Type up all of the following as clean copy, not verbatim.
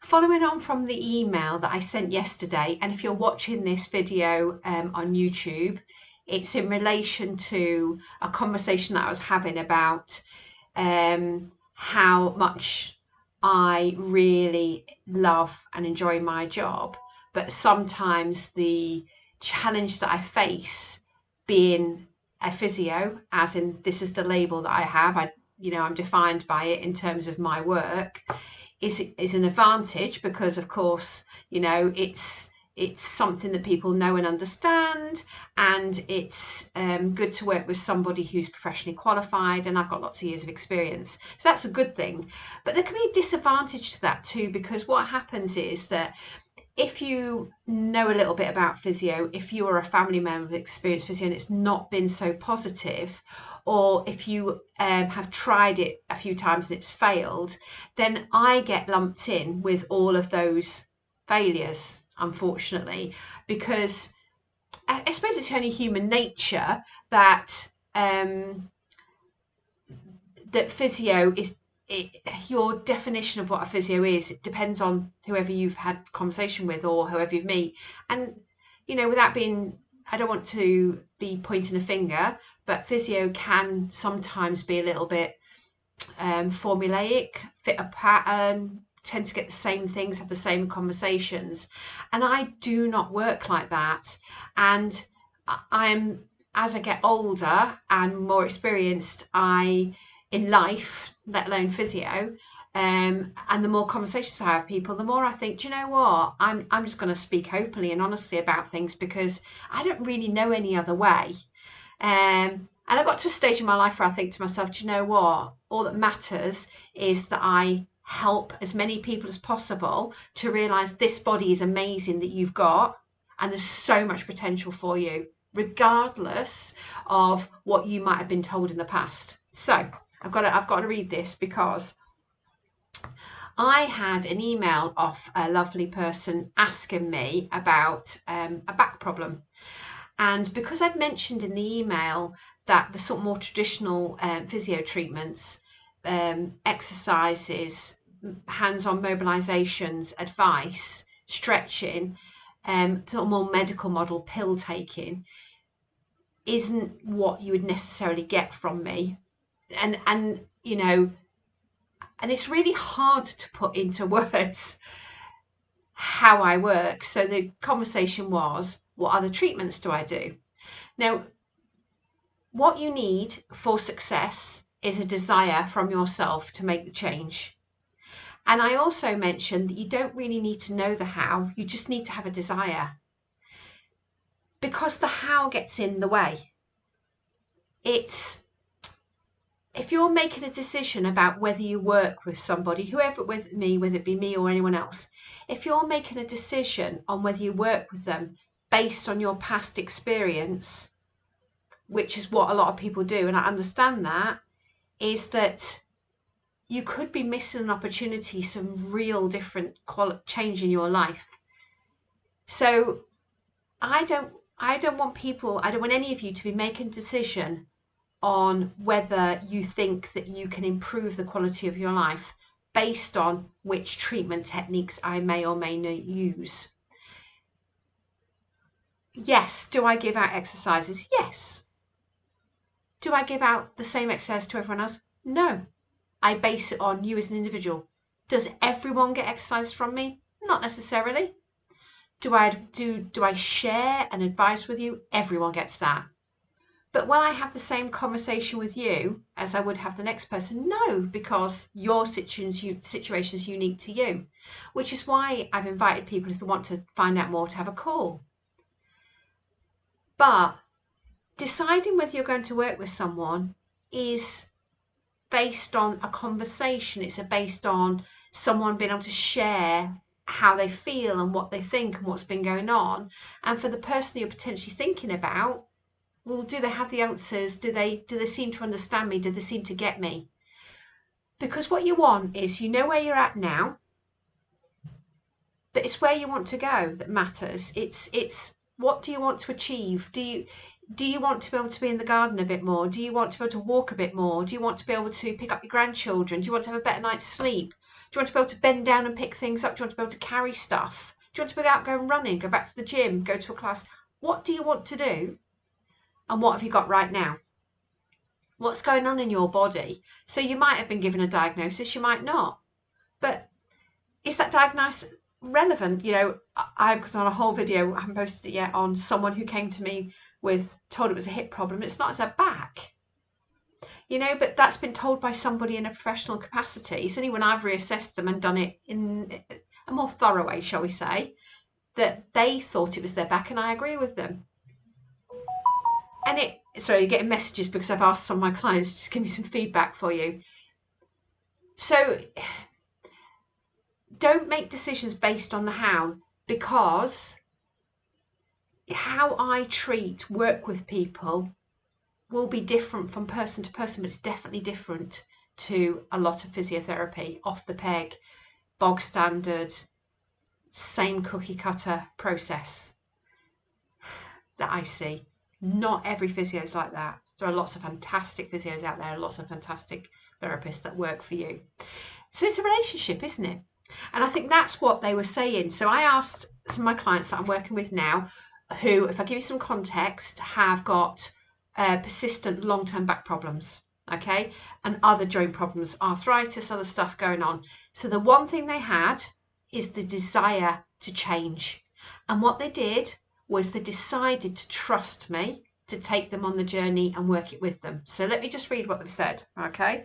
Following on from the email that I sent yesterday, and if you're watching this video on YouTube, it's in relation to a conversation that I was having about how much I really love and enjoy my job, but sometimes the challenge that I face being a physio, as in this is the label that I have, I'm defined by it in terms of my work, is an advantage because, of course, it's something that people know and understand, and it's good to work with somebody who's professionally qualified, and I've got lots of years of experience, so that's a good thing. But there can be a disadvantage to that too, because what happens is that if you know a little bit about physio, if you are a family member of experienced physio and it's not been so positive, or if you have tried it a few times and it's failed, then I get lumped in with all of those failures, unfortunately, because I suppose it's only human nature that that physio is, your definition of what a physio is, it depends on whoever you've had conversation with or whoever you've met. And without being, I don't want to be pointing a finger, but physio can sometimes be a little bit formulaic, fit a pattern, tend to get the same things, have the same conversations, and I do not work like that. And as I get older and more experienced in life, let alone physio, and the more conversations I have with people, the more I think, do you know what, I'm just going to speak openly and honestly about things, because I don't really know any other way. And I got to a stage in my life where I think to myself, do you know what, all that matters is that I help as many people as possible to realize this body is amazing that you've got, and there's so much potential for you, regardless of what you might have been told in the past. So I've got to read this, because I had an email off a lovely person asking me about a back problem. And because I'd mentioned in the email that the sort of more traditional physio treatments, exercises, hands-on mobilizations, advice, stretching, sort of more medical model pill taking isn't what you would necessarily get from me. And it's really hard to put into words how I work. So the conversation was, what other treatments do I do? Now, what you need for success is a desire from yourself to make the change. And I also mentioned that you don't really need to know the how, you just need to have a desire, because the how gets in the way. If you're making a decision about whether you work with somebody, whether it be me or anyone else, if you're making a decision on whether you work with them based on your past experience, which is what a lot of people do, and I understand that, is that you could be missing an opportunity, some real different change in your life. So I don't want any of you to be making a decision on whether you think that you can improve the quality of your life based on which treatment techniques I may or may not use. Yes, do I give out exercises? Yes. Do I give out the same exercise to everyone else? No. I base it on you as an individual. Does everyone get exercise from me? Not necessarily. Do I share and advise with you? Everyone gets that. But when I have the same conversation with you as I would have the next person, no, because your situation is unique to you, which is why I've invited people, if they want to find out more, to have a call. But deciding whether you're going to work with someone is based on a conversation. It's based on someone being able to share how they feel and what they think and what's been going on. And for the person you're potentially thinking about, well, do they have the answers? Do they seem to understand me? Do they seem to get me? Because what you want is, you know where you're at now, but it's where you want to go that matters. It's what do you want to achieve? Do you want to be able to be in the garden a bit more? Do you want to be able to walk a bit more? Do you want to be able to pick up your grandchildren? Do you want to have a better night's sleep? Do you want to be able to bend down and pick things up? Do you want to be able to carry stuff? Do you want to be out going running, go back to the gym, go to a class? What do you want to do? And what have you got right now? What's going on in your body? So you might have been given a diagnosis, you might not. But is that diagnosis relevant? You know, I've done a whole video, I haven't posted it yet, on someone who came to me with, told it was a hip problem. It's not, it's a back. You know, but that's been told by somebody in a professional capacity. It's only when I've reassessed them and done it in a more thorough way, shall we say, that they thought it was their back, and I agree with them. And sorry, you're getting messages because I've asked some of my clients to just give me some feedback for you. So don't make decisions based on the how, because how I work with people will be different from person to person, but it's definitely different to a lot of physiotherapy, off the peg, bog standard, same cookie cutter process that I see. Not every physio is like that. There are lots of fantastic physios out there, lots of fantastic therapists that work for you. So it's a relationship, isn't it? And I think that's what they were saying. So I asked some of my clients that I'm working with now, who, if I give you some context, have got persistent long-term back problems, okay, and other joint problems, arthritis, other stuff going on. So the one thing they had is the desire to change. And what they did was they decided to trust me to take them on the journey and work it with them. So let me just read what they've said, okay?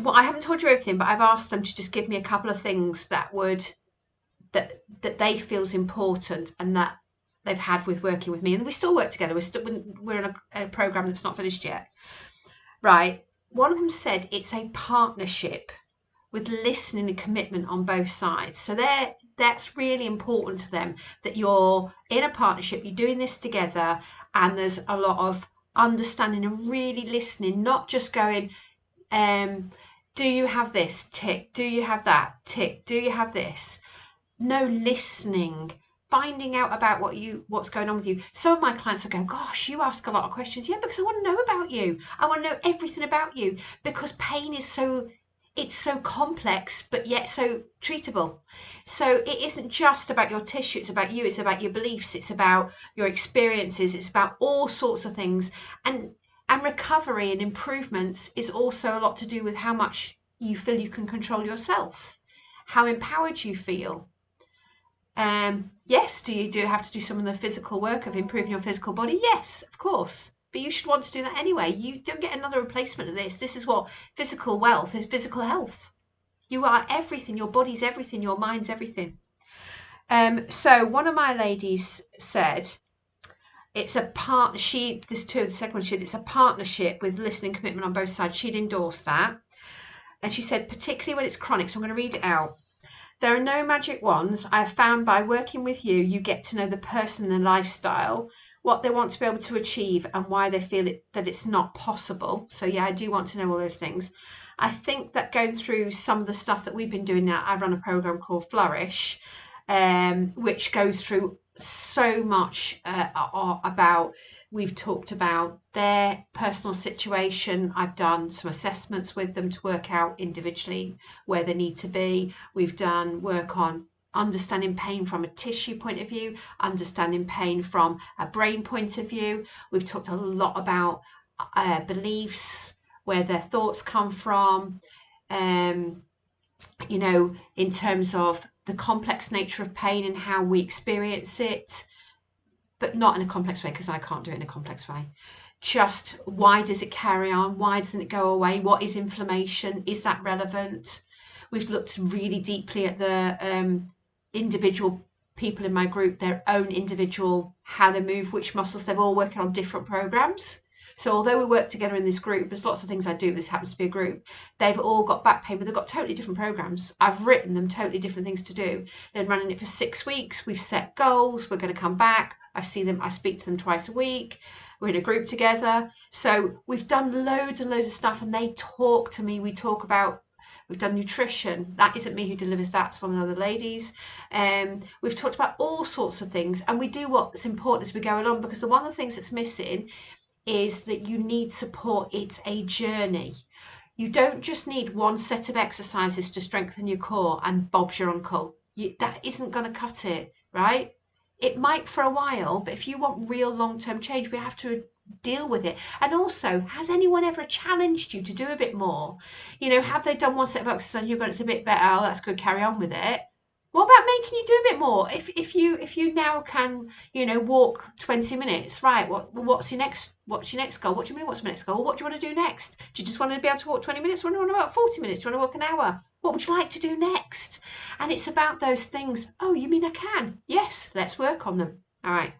Well, I haven't told you everything, but I've asked them to just give me a couple of things that they feel is important and that they've had with working with me. And we still work together. We're in a program that's not finished yet. Right. One of them said it's a partnership with listening and commitment on both sides. So that's really important to them, that you're in a partnership, you're doing this together, and there's a lot of understanding and really listening, not just going, do you have this? Tick. Do you have that? Tick. Do you have this? No, listening, finding out about what's going on with you. Some of my clients will go, gosh, you ask a lot of questions. Yeah, because I want to know about you. I want to know everything about you, because pain is so complex, but yet so treatable. So it isn't just about your tissue, it's about you, it's about your beliefs, it's about your experiences, it's about all sorts of things. And recovery and improvements is also a lot to do with how much you feel you can control yourself, how empowered you feel. Yes, do you have to do some of the physical work of improving your physical body? Yes, of course. But you should want to do that anyway. You don't get another replacement of this. This is what physical wealth is, physical health. You are everything. Your body's everything. Your mind's everything. So one of my ladies said, it's a partnership. This too, the second one, it's a partnership with listening commitment on both sides. She'd endorsed that. And she said, particularly when it's chronic. So I'm going to read it out. There are no magic wands. I have found by working with you, you get to know the person and the lifestyle, what they want to be able to achieve, and why they feel that it's not possible. So yeah, I do want to know all those things. I think that going through some of the stuff that we've been doing now, I run a program called Flourish, which goes through so much about, we've talked about their personal situation. I've done some assessments with them to work out individually where they need to be. We've done work on understanding pain from a tissue point of view, understanding pain from a brain point of view. We've talked a lot about beliefs, where their thoughts come from, you know, in terms of the complex nature of pain and how we experience it, but not in a complex way, because I can't do it in a complex way. Just why does it carry on? Why doesn't it go away? What is inflammation? Is that relevant? We've looked really deeply at the individual people in my group, their own individual, how they move, which muscles. They're all working on different programs. So although we work together in this group, there's lots of things I do. This happens to be a group. They've all got back pain, but they've got totally different programs. I've written them totally different things to do. They're running it for 6 weeks. We've set goals. We're going to come back. I speak to them twice a week. We're in a group together. So we've done loads and loads of stuff, and they talk to me. We've done nutrition. That isn't me who delivers that. It's one of the other ladies. We've talked about all sorts of things, and we do what's important as we go along, because one of the things that's missing is that you need support. It's a journey. You don't just need one set of exercises to strengthen your core and Bob's your uncle. That isn't going to cut it, right? It might for a while, but if you want real long-term change, we have to deal with it. And also, has anyone ever challenged you to do a bit more? You know, have they done one set of exercises and you've got it's a bit better, oh, that's good, carry on with it. What about making you do a bit more? If you now can, you know, walk 20 minutes, right? What's your next goal? What do you mean what's my next goal? What do you want to do next? Do you just want to be able to walk 20 minutes? Or do you want to walk 40 minutes? Do you want to walk an hour? What would you like to do next? And it's about those things. Oh, you mean I can? Yes, let's work on them. All right.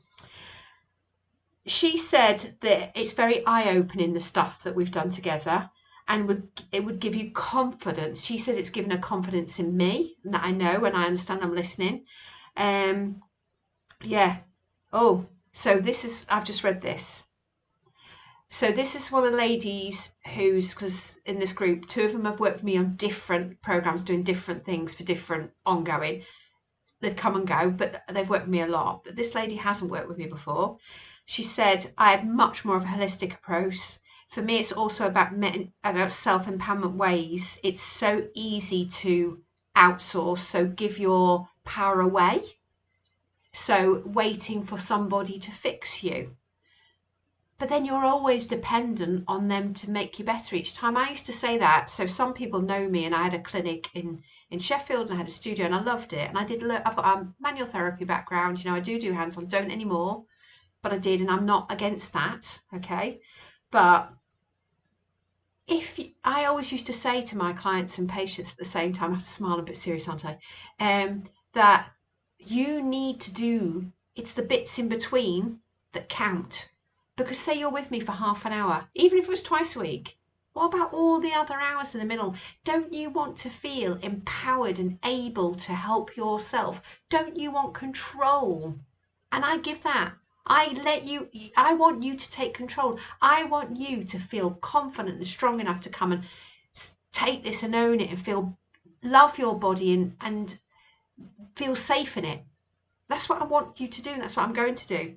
She said that it's very eye-opening, the stuff that we've done together, and it would give you confidence. She says it's given her confidence in me, and that I know and I understand I'm listening. Yeah. Oh, so this is, I've just read this. So this is one of the ladies because in this group, 2 of them have worked with me on different programs, doing different things for different ongoing. They've come and go, but they've worked with me a lot. But this lady hasn't worked with me before. She said, I had much more of a holistic approach. For me, it's also about self-empowerment ways. It's so easy to outsource, so give your power away. So waiting for somebody to fix you. But then you're always dependent on them to make you better each time. I used to say that. So some people know me, and I had a clinic in Sheffield, and I had a studio, and I loved it. And I've got a manual therapy background. You know, I do hands-on, don't anymore, but I did, and I'm not against that. Okay. But I always used to say to my clients and patients at the same time, I have to smile a bit serious, aren't I? That you need to do, it's the bits in between that count. Because say you're with me for half an hour, even if it was twice a week, what about all the other hours in the middle? Don't you want to feel empowered and able to help yourself? Don't you want control? And I give that. I want you to take control. I want you to feel confident and strong enough to come and take this and own it and love your body and feel safe in it. That's what I want you to do. And that's what I'm going to do.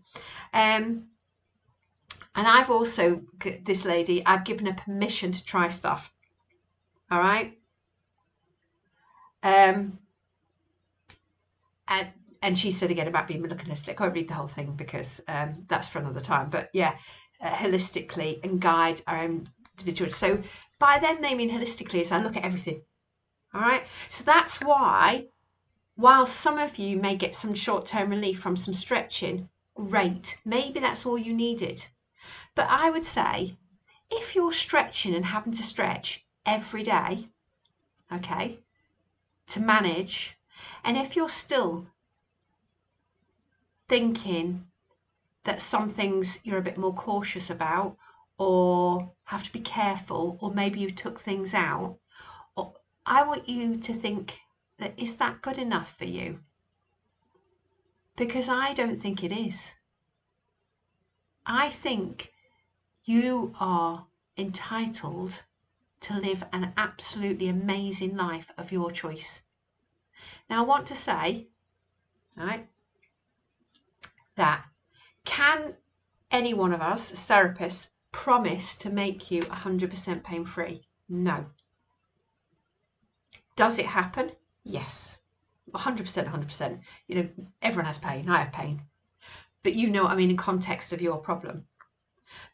And I've also, this lady, I've given her permission to try stuff. All right. And she said again about being holistic. I won't read the whole thing because that's for another time. But yeah, holistically and guide our own individuals. So by then they mean holistically is I look at everything. All right. So that's why, while some of you may get some short-term relief from some stretching, great. Maybe that's all you needed. But I would say if you're stretching and having to stretch every day, okay, to manage, and if you're still thinking that some things you're a bit more cautious about or have to be careful, or maybe you took things out, or I want you to think that is that good enough for you? Because I don't think it is. I think you are entitled to live an absolutely amazing life of your choice. Now I want to say, right, that can any one of us as therapists promise to make you 100% pain-free? No. Does it happen? Yes. 100%. You know, everyone has pain. I have pain. But you know what I mean in context of your problem.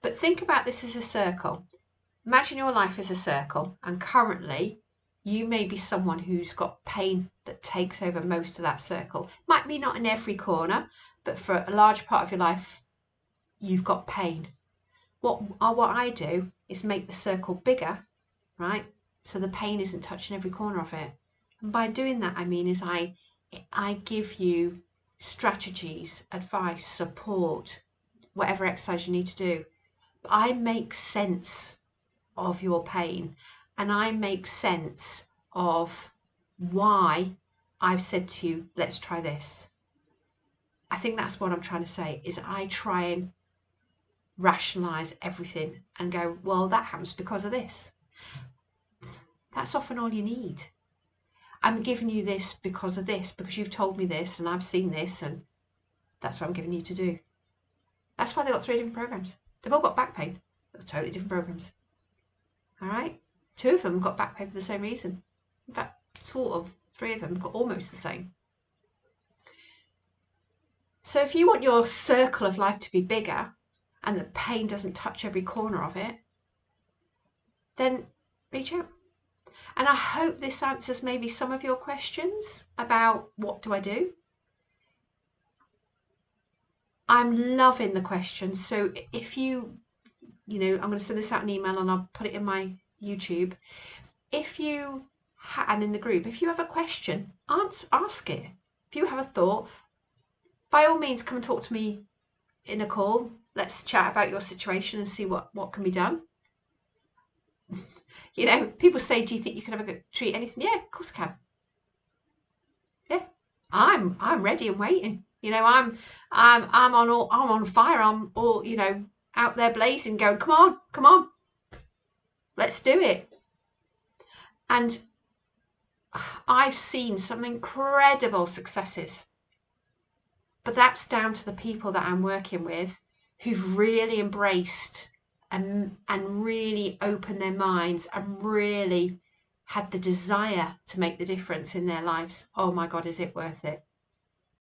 But think about this as a circle. Imagine your life as a circle, and currently you may be someone who's got pain that takes over most of that circle. Might be not in every corner, but for a large part of your life, you've got pain. What I do is make the circle bigger, right? So the pain isn't touching every corner of it. And by doing that, I mean is I give you strategies, advice, support, whatever exercise you need to do. But I make sense of your pain, and I make sense of why I've said to you, let's try this. I think that's what I'm trying to say, is I try and rationalize everything and go, well, that happens because of this. That's often all you need. I'm giving you this because of this, because you've told me this and I've seen this, and that's what I'm giving you to do. That's why they've got 3 different programs. They've all got back pain. They're totally different programs. All right? 2 of them got back pain for the same reason. In fact, sort of 3 of them got almost the same. So if you want your circle of life to be bigger and that pain doesn't touch every corner of it, then reach out. And I hope this answers maybe some of your questions about what do I do. I'm loving the questions. So if you I'm going to send this out an email and I'll put it in my YouTube. If you, and in the group, if you have a question, ask it. If you have a thought, by all means, come and talk to me in a call. Let's chat about your situation and see what can be done. People say, do you think you can ever treat anything? Yeah, of course I can. Yeah, I'm ready and waiting. I'm on fire. I'm all, out there blazing, going, come on, let's do it. And I've seen some incredible successes, but that's down to the people that I'm working with who've really embraced and really opened their minds and really had the desire to make the difference in their lives. Oh my God, is it worth it?